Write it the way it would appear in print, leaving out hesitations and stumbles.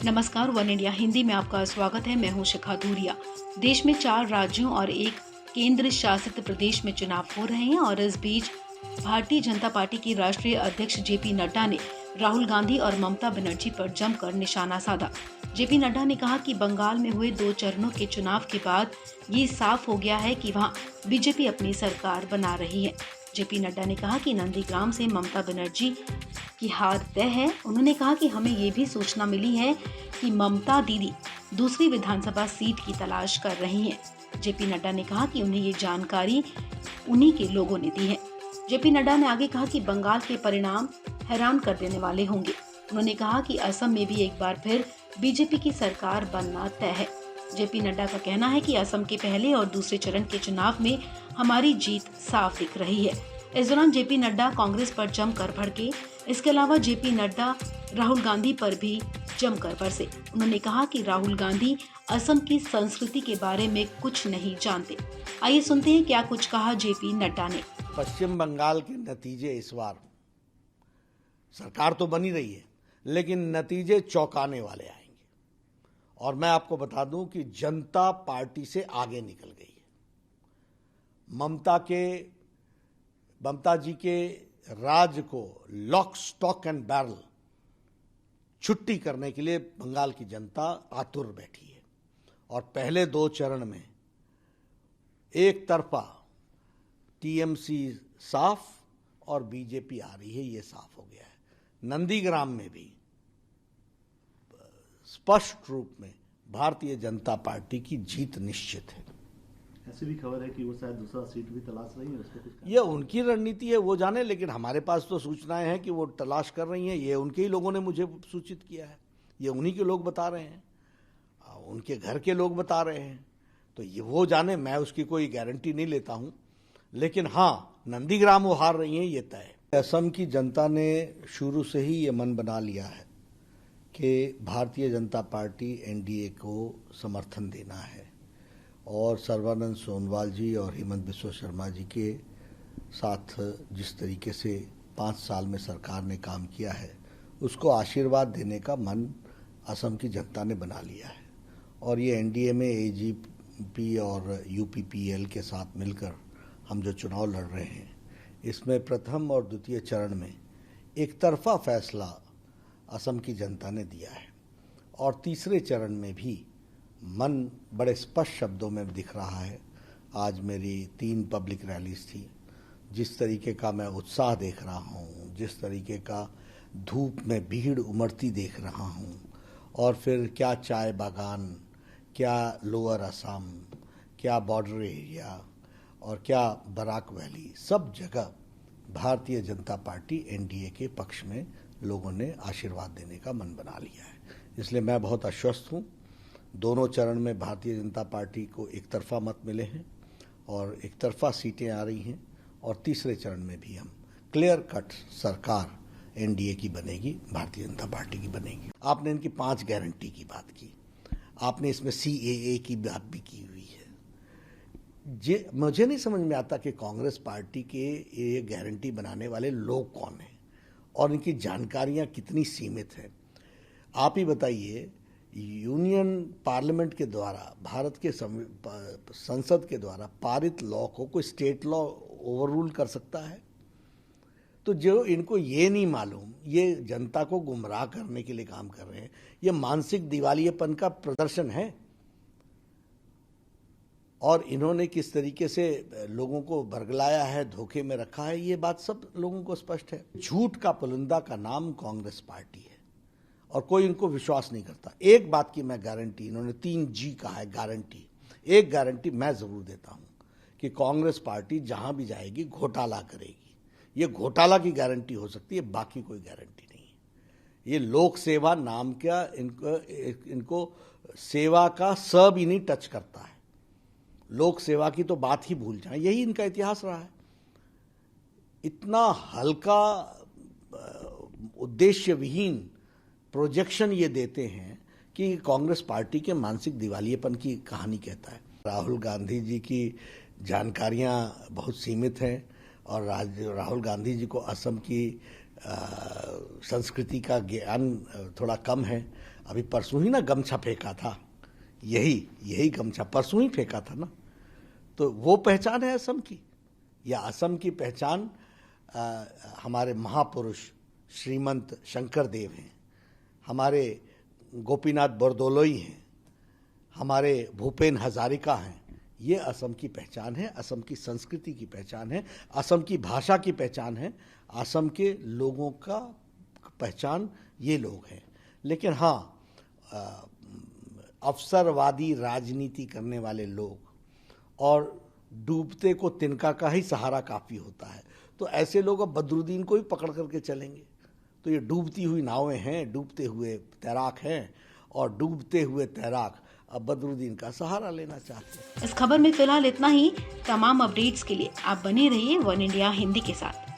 नमस्कार, one India Hindi में आपका स्वागत है। मैं हूं शिखा धूरिया। देश में 4 राज्यों और एक केंद्र शासित प्रदेश में चुनाव हो रहे हैं और इस बीच भारतीय जनता पार्टी की राष्ट्रीय अध्यक्ष जेपी नड्डा ने राहुल गांधी और ममता बनर्जी पर जमकर निशाना साधा। जेपी नड्डा ने कहा कि बंगाल में हुए 2 चरणों के चुनाव के बाद ये साफ हो गया है कि वहां बीजेपी अपनी सरकार बना रही है। जेपी नड्डा ने कहा कि नंदीग्राम से ममता बनर्जी की हार तय है। उन्होंने कहा कि हमें ये भी सूचना मिली है कि ममता दीदी दूसरी विधानसभा सीट की तलाश कर रही हैं। जेपी नड्डा ने कहा कि उन्हें ये जानकारी उन्हीं के लोगों ने दी है। जेपी नड्डा ने आगे कहा कि बंगाल के परिणाम हैरान कर देने वाले होंगे। उन्होंने कहा कि असम में भी एक बार फिर बीजेपी की सरकार बनना तय है। जेपी नड्डा का कहना है कि असम के पहले और दूसरे चरण के चुनाव में हमारी जीत साफ दिख रही है। इस दौरान जेपी नड्डा कांग्रेस पर जमकर भड़के। इसके अलावा जेपी नड्डा राहुल गांधी पर भी जमकर बरसे। उन्होंने कहा कि राहुल गांधी असम की संस्कृति के बारे में कुछ नहीं जानते। आइए सुनते हैं क्या कुछ कहा जेपी नड्डा ने। पश्चिम बंगाल के नतीजे इस बार सरकार तो बनी रही है, लेकिन नतीजे चौंकाने वाले आएंगे। और मैं आपको बता दूं कि जनता पार्टी से आगे निकल गई है। ममता जी के राज को लॉक स्टॉक एंड बैरल छुट्टी करने के लिए बंगाल की जनता आतुर बैठी है। और पहले 2 चरण में एक तरफा टीएमसी साफ और बीजेपी आ रही है, ये साफ हो गया है। नंदीग्राम में भी स्पष्ट रूप में भारतीय जनता पार्टी की जीत निश्चित है। ऐसी भी खबर है कि वो शायद दूसरा सीट भी तलाश रही है, उस पर कुछ ये उनकी रणनीति है, वो जाने, लेकिन हमारे पास तो सूचनाएं हैं कि वो तलाश कर रही हैं। ये उनके ही लोगों ने मुझे सूचित किया है, ये उन्हीं के लोग बता रहे हैं, उनके घर के लोग बता रहे हैं। तो ये वो जाने, मैं उसकी कोई गारंटी नहीं लेता हूं, लेकिन हाँ, नंदीग्राम वो हार रही हैं, ये तय है। असम की जनता ने शुरू से ही ये मन बना लिया है कि भारतीय जनता पार्टी एनडीए को समर्थन देना है। और सर्बानंद सोनोवाल जी और हेमंत बिस्वा शर्मा जी के साथ जिस तरीके से 5 साल में सरकार ने काम किया है, उसको आशीर्वाद देने का मन असम की जनता ने बना लिया है। और ये एनडीए में एजीपी और यूपीपीएल के साथ मिलकर हम जो चुनाव लड़ रहे हैं, इसमें प्रथम और द्वितीय चरण में एक तरफा फैसला असम की जनता ने दिया है। और तीसरे चरण में भी मन बड़े स्पष्ट शब्दों में दिख रहा है। आज मेरी 3 पब्लिक रैलीज थी। जिस तरीके का मैं उत्साह देख रहा हूँ, जिस तरीके का धूप में भीड़ उमड़ती देख रहा हूँ, और फिर क्या चाय बागान, क्या लोअर असम, क्या बॉर्डर एरिया और क्या बराक वैली, सब जगह भारतीय जनता पार्टी एनडीए के पक्ष में लोगों ने आशीर्वाद देने का मन बना लिया है। इसलिए मैं बहुत आश्वस्त हूँ। दोनों चरण में भारतीय जनता पार्टी को एक तरफा मत मिले हैं और एक तरफा सीटें आ रही हैं। और तीसरे चरण में भी हम क्लियर कट सरकार एनडीए की बनेगी, भारतीय जनता पार्टी की बनेगी। आपने इनकी 5 गारंटी की बात की, आपने इसमें सीएए की बात भी की हुई है। मुझे नहीं समझ में आता कि कांग्रेस पार्टी के ये गारंटी बनाने वाले लोग कौन हैं और इनकी जानकारियां कितनी सीमित हैं। आप ही बताइए, यूनियन पार्लियामेंट के द्वारा, भारत के संसद के द्वारा पारित लॉ को कोई स्टेट लॉ ओवररूल कर सकता है? तो जो इनको ये नहीं मालूम, ये जनता को गुमराह करने के लिए काम कर रहे हैं, ये मानसिक दिवालियेपन का प्रदर्शन है। और इन्होंने किस तरीके से लोगों को बरगलाया है, धोखे में रखा है, ये बात सब लोगों को स्पष्ट है। झूठ का पुलिंदा का नाम कांग्रेस पार्टी है और कोई इनको विश्वास नहीं करता। एक बात की मैं गारंटी, इन्होंने 3G कहा है गारंटी, एक गारंटी मैं जरूर देता हूं कि कांग्रेस पार्टी जहां भी जाएगी घोटाला करेगी। ये घोटाला की गारंटी हो सकती है, बाकी कोई गारंटी नहीं है। ये लोक सेवा नाम का इनको सेवा का स भी नहीं टच करता है। लोक सेवा की तो बात ही भूल जाए, यही इनका इतिहास रहा है। इतना हल्का उद्देश्य विहीन प्रोजेक्शन ये देते हैं कि कांग्रेस पार्टी के मानसिक दिवालियेपन की कहानी कहता है। राहुल गांधी जी की जानकारियां बहुत सीमित हैं और राहुल गांधी जी को असम की संस्कृति का ज्ञान थोड़ा कम है। अभी परसों ही ना गमछा फेंका था, यही गमछा परसों ही फेंका था ना। तो वो पहचान है असम की, या असम की पहचान हमारे महापुरुष श्रीमंत शंकर देव हैं, हमारे गोपीनाथ बरदोलोई हैं, हमारे भूपेन हजारिका हैं। ये असम की पहचान है, असम की संस्कृति की पहचान है, असम की भाषा की पहचान है, असम के लोगों का पहचान ये लोग हैं। लेकिन हाँ, अवसरवादी राजनीति करने वाले लोग और डूबते को तिनका का ही सहारा काफ़ी होता है, तो ऐसे लोग अब बदरुद्दीन को ही पकड़ करके चलेंगे। तो ये डूबती हुई नावें हैं, डूबते हुए तैराक हैं, और डूबते हुए तैराक अब बदरुद्दीन का सहारा लेना चाहते हैं। इस खबर में फिलहाल इतना ही। तमाम अपडेट्स के लिए आप बने रहिए वन इंडिया हिंदी के साथ।